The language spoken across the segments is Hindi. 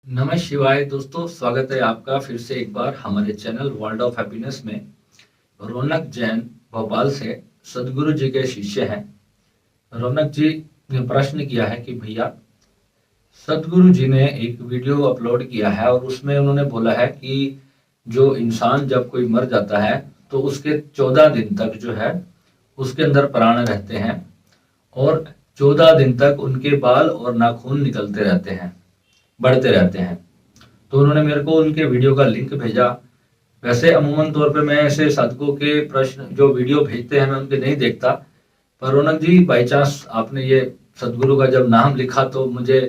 नमः शिवाय दोस्तों, स्वागत है आपका फिर से एक बार हमारे चैनल वर्ल्ड ऑफ हैप्पीनेस में। रौनक जैन भोपाल से सदगुरु जी के शिष्य हैं। रौनक जी ने प्रश्न किया है कि भैया, सदगुरु जी ने एक वीडियो अपलोड किया है और उसमें उन्होंने बोला है कि जो इंसान जब कोई मर जाता है तो उसके 14 दिन तक जो है उसके अंदर प्राण रहते हैं और 14 दिन तक उनके बाल और नाखून निकलते रहते हैं, बढ़ते रहते हैं। तो उन्होंने मेरे को उनके वीडियो का लिंक भेजा। वैसे अमूमन तौर पे मैं ऐसे साधकों के प्रश्न जो वीडियो भेजते हैं मैं उनके नहीं देखता, पर रौनक जी बाई चांस आपने ये सदगुरु का जब नाम लिखा तो मुझे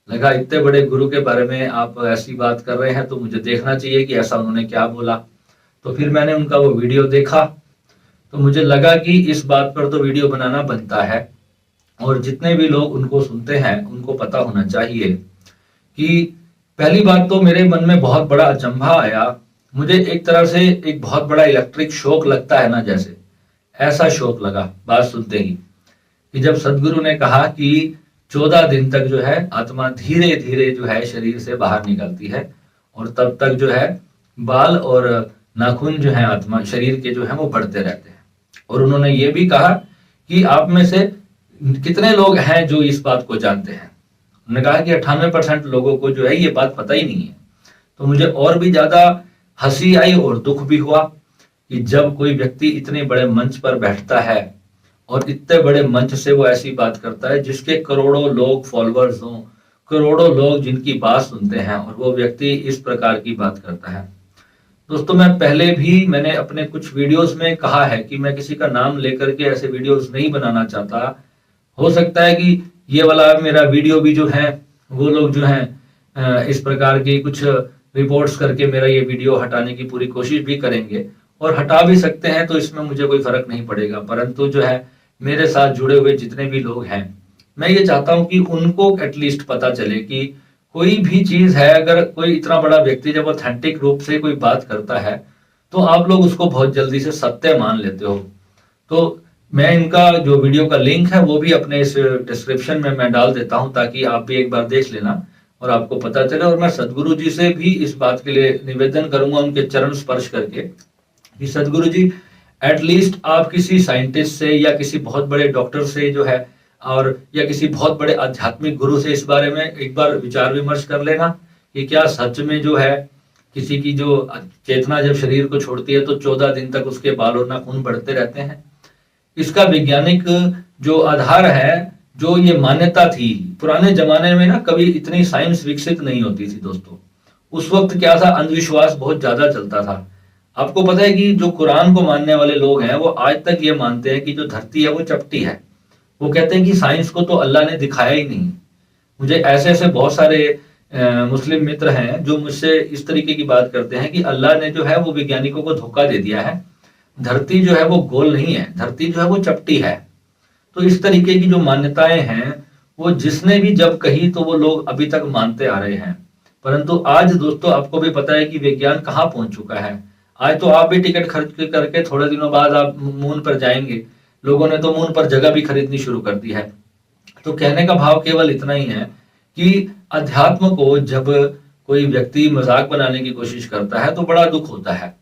लगा इतने बड़े गुरु के बारे में आप ऐसी बात कर रहे हैं तो मुझे देखना चाहिए कि ऐसा उन्होंने क्या बोला। तो फिर मैंने उनका वो वीडियो देखा तो मुझे लगा कि इस बात पर तो वीडियो बनाना बनता है और जितने भी लोग उनको सुनते हैं उनको पता होना चाहिए कि पहली बात तो मेरे मन में बहुत बड़ा अचंभा आया। मुझे एक तरह से एक बहुत बड़ा इलेक्ट्रिक शॉक लगता है ना, जैसे ऐसा शौक लगा बात सुनते ही कि जब सदगुरु ने कहा कि 14 दिन तक जो है आत्मा धीरे धीरे जो है शरीर से बाहर निकलती है और तब तक जो है बाल और नाखून जो है आत्मा शरीर के जो है वो बढ़ते रहते हैं। और उन्होंने ये भी कहा कि आप में से कितने लोग हैं जो इस बात को जानते हैं। उन्होंने कहा कि 98% लोगों को जो है ये बात पता ही नहीं है। तो मुझे और भी ज्यादा हंसी आई और दुख भी हुआ कि जब कोई व्यक्ति इतने बड़े मंच पर बैठता है और इतने बड़े मंच से वो ऐसी बात करता है जिसके करोड़ों लोग फॉलोअर्स हों, करोड़ों लोग जिनकी बात सुनते हैं, और वो व्यक्ति इस प्रकार की बात करता है। दोस्तों, मैंने अपने कुछ वीडियोस में कहा है कि मैं किसी का नाम लेकर के ऐसे वीडियोस नहीं बनाना चाहता। हो सकता है कि ये वाला मेरा वीडियो भी जो है वो लोग जो है इस प्रकार की कुछ रिपोर्ट्स करके मेरा ये वीडियो हटाने की पूरी कोशिश भी करेंगे और हटा भी सकते हैं, तो इसमें मुझे कोई फर्क नहीं पड़ेगा। परंतु जो है मेरे साथ जुड़े हुए जितने भी लोग हैं, मैं ये चाहता हूं कि उनको एटलीस्ट पता चले कि कोई भी चीज है, अगर कोई इतना बड़ा व्यक्ति जब ऑथेंटिक रूप से कोई बात करता है तो आप लोग उसको बहुत जल्दी से सत्य मान लेते हो। तो मैं इनका जो वीडियो का लिंक है वो भी अपने इस डिस्क्रिप्शन में मैं डाल देता हूं ताकि आप भी एक बार देख लेना और आपको पता चले। और मैं सदगुरु जी से भी इस बात के लिए निवेदन करूंगा उनके चरण स्पर्श करके कि सदगुरु जी, एटलीस्ट आप किसी साइंटिस्ट से या किसी बहुत बड़े डॉक्टर से जो है और या किसी बहुत बड़े आध्यात्मिक गुरु से इस बारे में एक बार विचार विमर्श कर लेना कि क्या सच में जो है किसी की जो चेतना जब शरीर को छोड़ती है तो 14 दिन तक उसके बाल और नाखून बढ़ते रहते हैं। इसका वैज्ञानिक जो आधार है, जो ये मान्यता थी पुराने जमाने में ना, कभी इतनी साइंस विकसित नहीं होती थी दोस्तों। उस वक्त क्या था, अंधविश्वास बहुत ज्यादा चलता था। आपको पता है कि जो कुरान को मानने वाले लोग हैं वो आज तक ये मानते हैं कि जो धरती है वो चपटी है। वो कहते हैं कि साइंस को तो अल्लाह ने दिखाया ही नहीं। मुझे ऐसे ऐसे बहुत सारे मुस्लिम मित्र हैं जो मुझसे इस तरीके की बात करते हैं कि अल्लाह ने जो है वो वैज्ञानिकों को धोखा दे दिया है, धरती जो है वो गोल नहीं है, धरती जो है वो चपटी है। तो इस तरीके की जो मान्यताएं हैं वो जिसने भी जब कही तो वो लोग अभी तक मानते आ रहे हैं। परंतु आज दोस्तों आपको भी पता है कि विज्ञान कहाँ पहुंच चुका है। आज तो आप भी टिकट खर्च करके थोड़े दिनों बाद आप मून पर जाएंगे। लोगों ने तो मून पर जगह भी खरीदनी शुरू कर दी है। तो कहने का भाव केवल इतना ही है कि अध्यात्म को जब कोई व्यक्ति मजाक बनाने की कोशिश करता है तो बड़ा दुख होता है।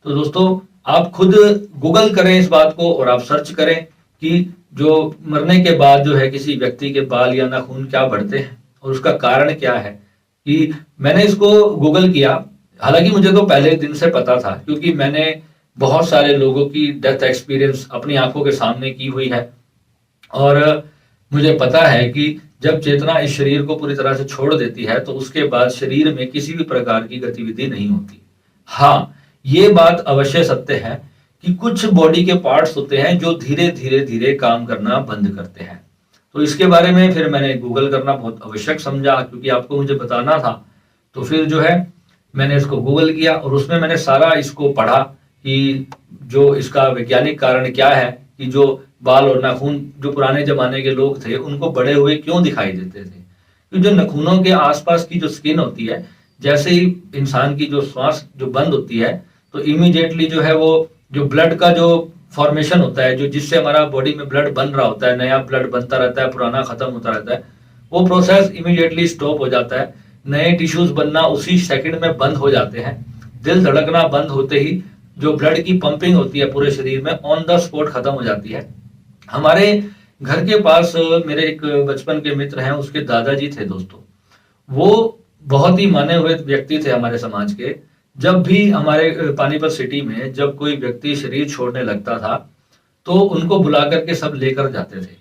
तो दोस्तों, आप खुद गूगल करें इस बात को और आप सर्च करें कि जो मरने के बाद जो है किसी व्यक्ति के बाल या नाखून क्या बढ़ते हैं और उसका कारण क्या है। कि मैंने इसको गूगल किया, हालांकि मुझे तो पहले दिन से पता था क्योंकि मैंने बहुत सारे लोगों की डेथ एक्सपीरियंस अपनी आंखों के सामने की हुई है और मुझे पता है कि जब चेतना इस शरीर को पूरी तरह से छोड़ देती है तो उसके बाद शरीर में किसी भी प्रकार की गतिविधि नहीं होती। हाँ, ये बात अवश्य सत्य है कि कुछ बॉडी के पार्ट्स होते हैं जो धीरे धीरे धीरे काम करना बंद करते हैं। तो इसके बारे में फिर मैंने गूगल करना बहुत आवश्यक समझा क्योंकि आपको मुझे बताना था। तो फिर जो है मैंने इसको गूगल किया और उसमें मैंने सारा इसको पढ़ा कि जो इसका वैज्ञानिक कारण क्या है कि जो बाल और नाखून जो पुराने जमाने के लोग थे उनको बड़े हुए क्यों दिखाई देते थे। तो जो नाखूनों के आसपास की जो स्किन होती है, जैसे ही इंसान की जो श्वास जो बंद होती है तो इमीडिएटली जो है वो जो ब्लड का जो फॉर्मेशन होता है, जो जिससे हमारा बॉडी में ब्लड बन रहा होता है, नया ब्लड बनता रहता है, पुराना खत्म होता रहता है, वो प्रोसेस इमीडिएटली स्टॉप हो जाता है। नए टिश्यूज बनना उसी सेकंड में बंद हो जाते हैं। दिल धड़कना बंद होते ही जो ब्लड की पंपिंग होती है पूरे शरीर में ऑन द स्पॉट खत्म हो जाती है। हमारे घर के पास मेरे एक बचपन के मित्र हैं, उसके दादाजी थे दोस्तों। वो बहुत ही माने हुए व्यक्ति थे हमारे समाज के। जब भी हमारे पानीपत सिटी में जब कोई व्यक्ति शरीर छोड़ने लगता था तो उनको बुला करके सब लेकर जाते थे।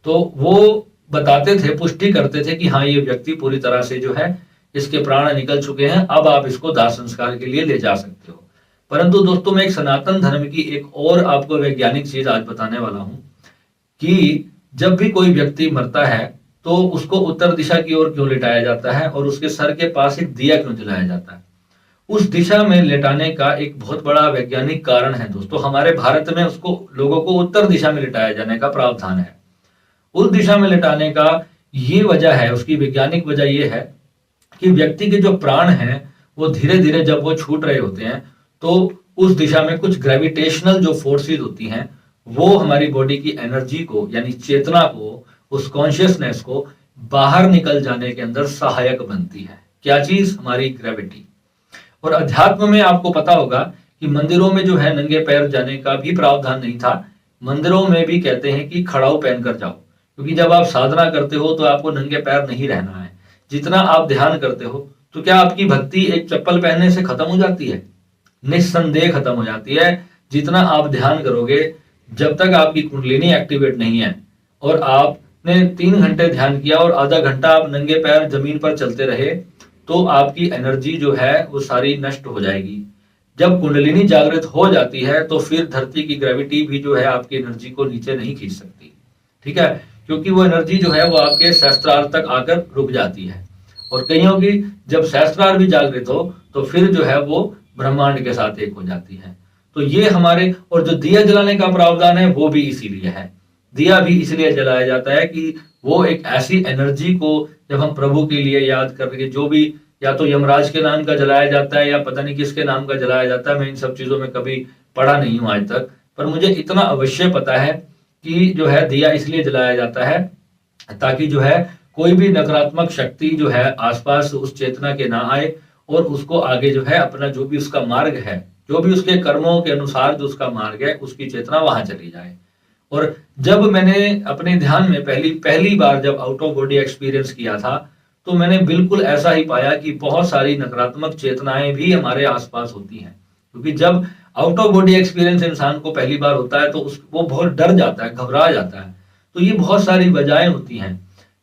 तो वो बताते थे, पुष्टि करते थे कि हाँ, ये व्यक्ति पूरी तरह से जो है इसके प्राण निकल चुके हैं, अब आप इसको दाह संस्कार के लिए ले जा सकते हो। परंतु दोस्तों, मैं एक सनातन धर्म की एक और आपको वैज्ञानिक चीज आज बताने वाला हूं कि जब भी कोई व्यक्ति मरता है तो उसको उत्तर दिशा की ओर क्यों लिटाया जाता है और उसके सर के पास एक दिया क्यों जलाया जाता है। उस दिशा में लेटाने का एक बहुत बड़ा वैज्ञानिक कारण है दोस्तों। हमारे भारत में उसको लोगों को उत्तर दिशा में लिटाया जाने का प्रावधान है। उस दिशा में लिटाने का ये वजह है, उसकी वैज्ञानिक वजह ये है कि व्यक्ति के जो प्राण हैं वो धीरे धीरे जब वो छूट रहे होते हैं तो उस दिशा में कुछ ग्रेविटेशनल जो फोर्सेस होती हैं वो हमारी बॉडी की एनर्जी को यानी चेतना को, उस कॉन्शियसनेस को बाहर निकल जाने के अंदर सहायक बनती है। क्या चीज? हमारी ग्रेविटी। और अध्यात्म में आपको पता होगा कि मंदिरों में जो है नंगे पैर जाने का भी प्रावधान नहीं था। मंदिरों में भी कहते हैं कि खड़ाऊ पहनकर जाओ, क्योंकि जब आप साधना करते हो तो आपको नंगे पैर नहीं रहना है। जितना आप ध्यान करते हो तो क्या आपकी भक्ति एक चप्पल पहनने से खत्म हो जाती है? निस्संदेह खत्म हो जाती है। जितना आप ध्यान करोगे, जब तक आपकी कुंडलिनी एक्टिवेट नहीं है और आपने 3 घंटे ध्यान किया और आधा घंटा आप नंगे पैर जमीन पर चलते रहे, तो आपकी एनर्जी जो है वो सारी नष्ट हो जाएगी। जब कुंडलिनी जागृत हो जाती है तो फिर धरती की ग्रेविटी भी जो है आपकी एनर्जी को नीचे नहीं खींच सकती। ठीक है, क्योंकि वो एनर्जी जो है वो आपके सहस्त्रार तक आकर रुक जाती है। और कईयों की जब सहस्त्रार भी जागृत हो तो फिर जो है वो ब्रह्मांड के साथ एक हो जाती है। तो ये हमारे, और जो दिया जलाने का प्रावधान है वो भी इसीलिए है। दिया भी इसलिए जलाया जाता है कि वो एक ऐसी एनर्जी को जब हम प्रभु के लिए याद करके, जो भी या तो यमराज के नाम का जलाया जाता है या पता नहीं किसके नाम का जलाया जाता है, मैं इन सब चीजों में कभी पढ़ा नहीं हूं आज तक, पर मुझे इतना अवश्य पता है कि जो है दिया इसलिए जलाया जाता है ताकि जो है कोई भी नकारात्मक शक्ति जो है आसपास उस चेतना के ना आए और उसको आगे जो है अपना जो भी उसका मार्ग है, जो भी उसके कर्मों के अनुसार जो उसका मार्ग है, उसकी चेतना वहां चली जाए। और जब मैंने अपने ध्यान में पहली बार जब आउट ऑफ बॉडी एक्सपीरियंस किया था तो मैंने बिल्कुल ऐसा ही पाया कि बहुत सारी नकारात्मक चेतनाएं भी हमारे आसपास होती हैं। क्योंकि जब आउट ऑफ बॉडी एक्सपीरियंस इंसान को पहली बार होता है तो वो बहुत डर जाता है, घबरा जाता है। तो ये बहुत सारी वजहें होती हैं।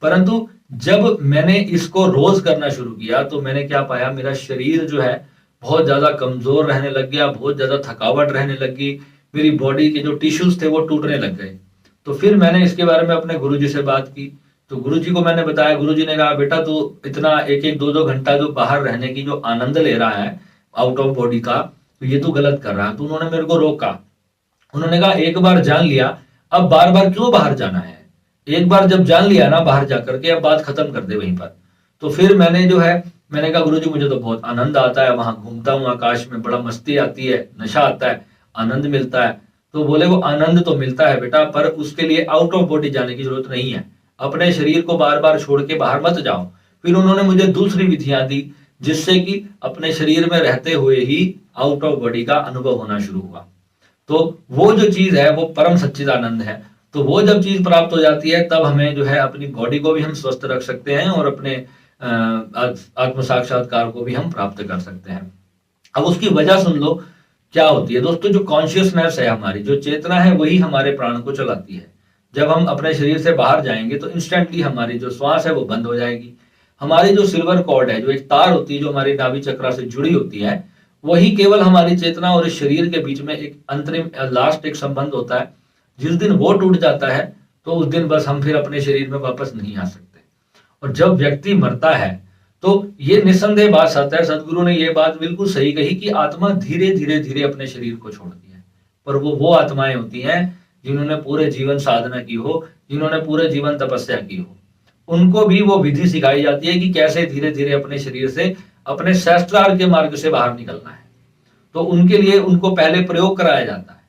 परंतु जब मैंने इसको रोज करना शुरू किया तो मैंने क्या पाया, मेरा शरीर जो है बहुत ज्यादा कमजोर रहने लग गया, बहुत ज्यादा थकावट रहने लगी, मेरी बॉडी के जो टिश्यूज थे वो टूटने लग गए। तो फिर मैंने इसके बारे में अपने गुरुजी से बात की। तो गुरुजी को मैंने बताया। गुरुजी ने कहा, बेटा तू इतना 1-1, 2-2 घंटा जो बाहर रहने की जो आनंद ले रहा है आउट ऑफ बॉडी का, तो ये तू गलत कर रहा है। तो उन्होंने मेरे को रोका। उन्होंने कहा, एक बार जान लिया, अब बार बार क्यों बाहर जाना है? एक बार जब जान लिया ना बाहर जाकर के, अब बात खत्म कर दे वहीं पर। तो फिर मैंने कहा, गुरुजी मुझे तो बहुत आनंद आता है, वहां घूमता हूँ आकाश में, बड़ा मस्ती आती है, नशा आता है, आनंद मिलता है। तो बोले, वो आनंद तो मिलता है बेटा, पर उसके लिए आउट ऑफ बॉडी जाने की जरूरत नहीं है। अपने शरीर को बार बार छोड़ के बाहर मत जाओ। फिर उन्होंने मुझे दूसरी विधियां दी जिससे कि अपने शरीर में रहते हुए ही आउट ऑफ बॉडी का अनुभव होना शुरू हुआ। तो वो जो चीज है वो परम सच्चिदानंद है। तो वो जब चीज प्राप्त हो जाती है तब हमें जो है अपनी बॉडी को भी हम स्वस्थ रख सकते हैं और अपने आत्म साक्षात्कार को भी हम प्राप्त कर सकते हैं। अब उसकी वजह सुन लो क्या होती है दोस्तों। जो कॉन्शियसनेस है, हमारी जो चेतना है, वही हमारे प्राण को चलाती है। जब हम अपने शरीर से बाहर जाएंगे तो इंस्टेंटली हमारी जो श्वास है वो बंद हो जाएगी। हमारी जो सिल्वर कॉर्ड है, जो एक तार होती है जो हमारी नाभि चक्र से जुड़ी होती है, वही केवल हमारी चेतना और इस शरीर के बीच में एक अंतरिम लास्ट एक संबंध होता है। जिस दिन वो टूट जाता है तो उस दिन बस हम फिर अपने शरीर में वापस नहीं आ सकते। और जब व्यक्ति मरता है तो ये निस्संदेह बात सत्य है। सदगुरु ने ये बात बिल्कुल सही कही कि आत्मा धीरे धीरे धीरे अपने शरीर को छोड़ती है। पर वो आत्माएं होती हैं जिन्होंने पूरे जीवन साधना की हो, जिन्होंने पूरे जीवन तपस्या की हो, उनको भी वो विधि सिखाई जाती है कि कैसे धीरे धीरे अपने शरीर से, अपने सहस्त्रार के मार्ग से बाहर निकलना है। तो उनके लिए उनको पहले प्रयोग कराया जाता है।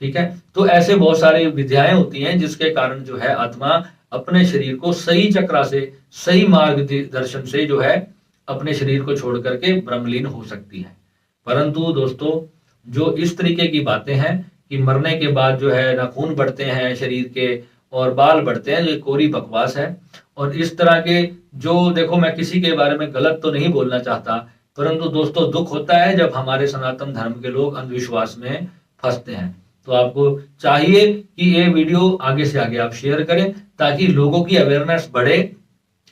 ठीक है, तो ऐसे बहुत सारी विधियाएं होती हैं जिसके कारण जो है आत्मा अपने शरीर को सही चक्रा से, सही मार्गदर्शन से जो है अपने शरीर को छोड़ करके ब्रह्मलीन हो सकती है। परंतु दोस्तों, जो इस तरीके की बातें हैं कि मरने के बाद जो है नाखून बढ़ते हैं शरीर के और बाल बढ़ते हैं, ये कोरी बकवास है। और इस तरह के जो, देखो मैं किसी के बारे में गलत तो नहीं बोलना चाहता, परंतु दोस्तों दुख होता है जब हमारे सनातन धर्म के लोग अंधविश्वास में फंसते हैं। तो आपको चाहिए कि ये वीडियो आगे से आगे आप शेयर करें ताकि लोगों की अवेयरनेस बढ़े।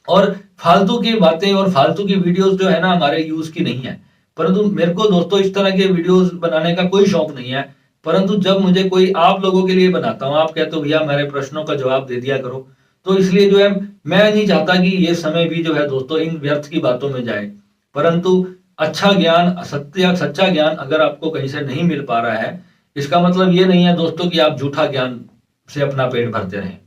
और फालतू की बातें और फालतू की वीडियोस जो है ना हमारे यूज की नहीं है। परंतु मेरे को दोस्तों इस तरह के वीडियोस बनाने का कोई शौक नहीं है, परंतु जब मुझे कोई आप लोगों के लिए बनाता हूँ, आप कहते हो भैया मेरे प्रश्नों का जवाब दे दिया करो, तो इसलिए जो है मैं नहीं चाहता कि ये समय भी जो है दोस्तों इन व्यर्थ की बातों में जाए। परंतु अच्छा ज्ञान, सच्चा ज्ञान अगर आपको कहीं से नहीं मिल पा रहा है, इसका मतलब ये नहीं है दोस्तों कि आप झूठा ज्ञान से अपना पेट भरते रहें।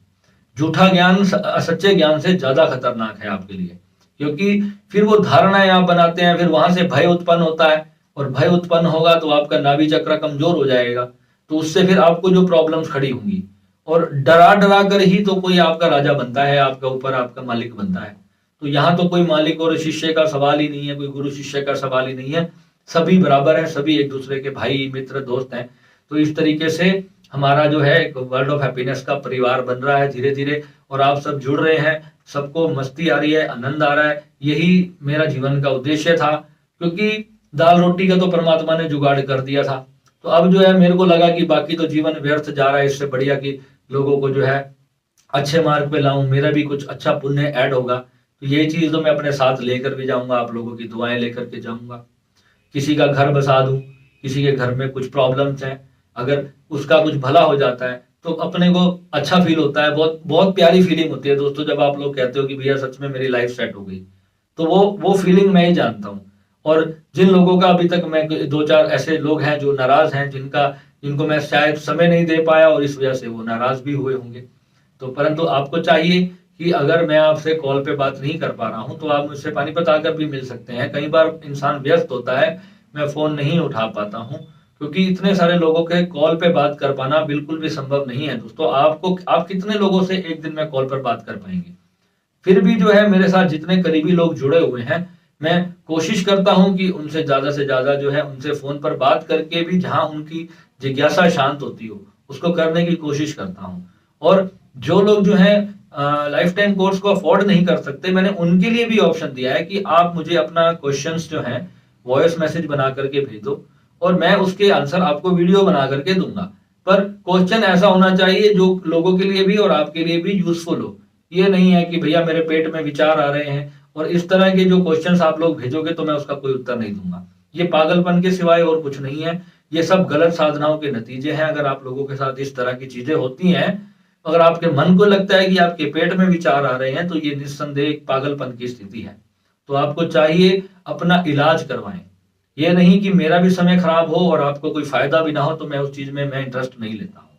झूठा ज्ञान सच्चे ज्ञान से ज्यादा खतरनाक है आपके लिए, क्योंकि फिर वो धारणाएं आप बनाते हैं, फिर वहां से भय उत्पन्न होता है, और भय उत्पन्न होगा तो आपका नाभि चक्र कमजोर हो जाएगा, तो उससे फिर आपको जो प्रॉब्लम्स खड़ी होंगी। और डरा डरा कर ही तो कोई आपका राजा बनता है, आपका ऊपर आपका मालिक बनता है। तो यहाँ तो कोई मालिक और शिष्य का सवाल ही नहीं है, कोई गुरु शिष्य का सवाल ही नहीं है, सभी बराबर है, सभी एक दूसरे के भाई मित्र दोस्त हैं। तो इस तरीके से हमारा जो है वर्ल्ड ऑफ हैप्पीनेस का परिवार बन रहा है धीरे धीरे, और आप सब जुड़ रहे हैं, सबको मस्ती आ रही है, आनंद आ रहा है। यही मेरा जीवन का उद्देश्य था, क्योंकि दाल रोटी का तो परमात्मा ने जुगाड़ कर दिया था। तो अब जो है मेरे को लगा कि बाकी तो जीवन व्यर्थ जा रहा है, इससे बढ़िया कि लोगों को जो है अच्छे मार्ग पे लाऊं, मेरा भी कुछ अच्छा पुण्य ऐड होगा। तो ये चीज तो मैं अपने साथ लेकर भी जाऊंगा, आप लोगों की दुआएं लेकर के जाऊंगा। किसी का घर बसा दूं, किसी के घर में कुछ प्रॉब्लम्स हैं, अगर उसका कुछ भला हो जाता है तो अपने को अच्छा फील होता है। बहुत बहुत प्यारी फीलिंग होती है दोस्तों, जब आप लोग कहते हो कि भैया सच में मेरी लाइफ सेट हो गई, तो वो फीलिंग मैं ही जानता हूँ। और जिन लोगों का अभी तक, मैं दो चार ऐसे लोग हैं जो नाराज हैं, जिनको मैं शायद समय नहीं दे पाया और इस वजह से वो नाराज भी हुए होंगे। तो परंतु आपको चाहिए कि अगर मैं आपसे कॉल पे बात नहीं कर पा रहा हूं तो आप मुझसे पानीपत आकर भी मिल सकते हैं। कई बार इंसान व्यस्त होता है, मैं फोन नहीं उठा पाता हूं, क्योंकि इतने सारे लोगों के कॉल पे बात कर पाना बिल्कुल भी संभव नहीं है दोस्तों। आप कितने लोगों से एक दिन में कॉल पर बात कर पाएंगे? फिर भी जो है मेरे साथ जितने करीबी लोग जुड़े हुए हैं, मैं कोशिश करता हूं कि उनसे ज्यादा जो है उनसे फोन पर बात करके भी जहां उनकी जिज्ञासा शांत होती हो उसको करने की कोशिश करता हूं। और जो लोग जो है लाइफ टाइम कोर्स को अफोर्ड नहीं कर सकते, मैंने उनके लिए भी ऑप्शन दिया है कि आप मुझे अपना क्वेश्चंस जो है वॉइस मैसेज बना करके भेजो, और मैं उसके आंसर आपको वीडियो बना करके दूंगा। पर क्वेश्चन ऐसा होना चाहिए जो लोगों के लिए भी और आपके लिए भी यूजफुल हो। ये नहीं है कि भैया मेरे पेट में विचार आ रहे हैं और इस तरह के जो क्वेश्चंस आप लोग भेजोगे तो मैं उसका कोई उत्तर नहीं दूंगा। ये पागलपन के सिवाय और कुछ नहीं है, ये सब गलत साधनाओं के नतीजे हैं। अगर आप लोगों के साथ इस तरह की चीजें होती हैं, अगर आपके मन को लगता है कि आपके पेट में विचार आ रहे हैं, तो ये निस्संदेह एक पागलपन की स्थिति है। तो आपको चाहिए अपना इलाज करवाएं। ये नहीं कि मेरा भी समय खराब हो और आपको कोई फायदा भी ना हो, तो मैं उस चीज में मैं इंटरेस्ट नहीं लेता हूँ।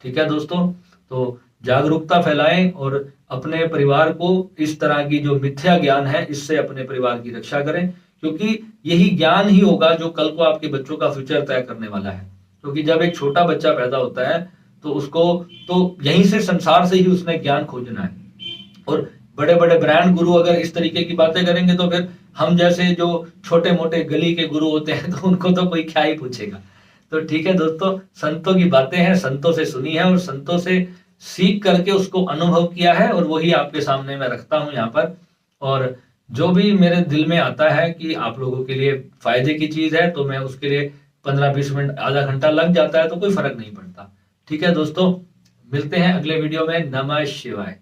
ठीक है दोस्तों, तो जागरूकता फैलाएं और अपने परिवार को इस तरह की जो मिथ्या ज्ञान है इससे अपने परिवार की रक्षा करें, क्योंकि यही ज्ञान ही होगा जो कल को आपके बच्चों का फ्यूचर तय करने वाला है। क्योंकि जब एक छोटा बच्चा पैदा होता है तो उसको तो यहीं से, संसार से ही उसने ज्ञान खोजना है। और बड़े बड़े ब्रांड गुरु अगर इस तरीके की बातें करेंगे तो फिर हम जैसे जो छोटे मोटे गली के गुरु होते हैं तो उनको तो कोई क्या ही पूछेगा। तो ठीक है दोस्तों, संतों की बातें हैं, संतों से सुनी है और संतों से सीख करके उसको अनुभव किया है, और वही आपके सामने मैं रखता हूं यहाँ पर। और जो भी मेरे दिल में आता है कि आप लोगों के लिए फायदे की चीज है, तो मैं उसके लिए 15-20 मिनट, आधा घंटा लग जाता है तो कोई फर्क नहीं पड़ता। ठीक है दोस्तों, मिलते हैं अगले वीडियो में। नमः शिवाय।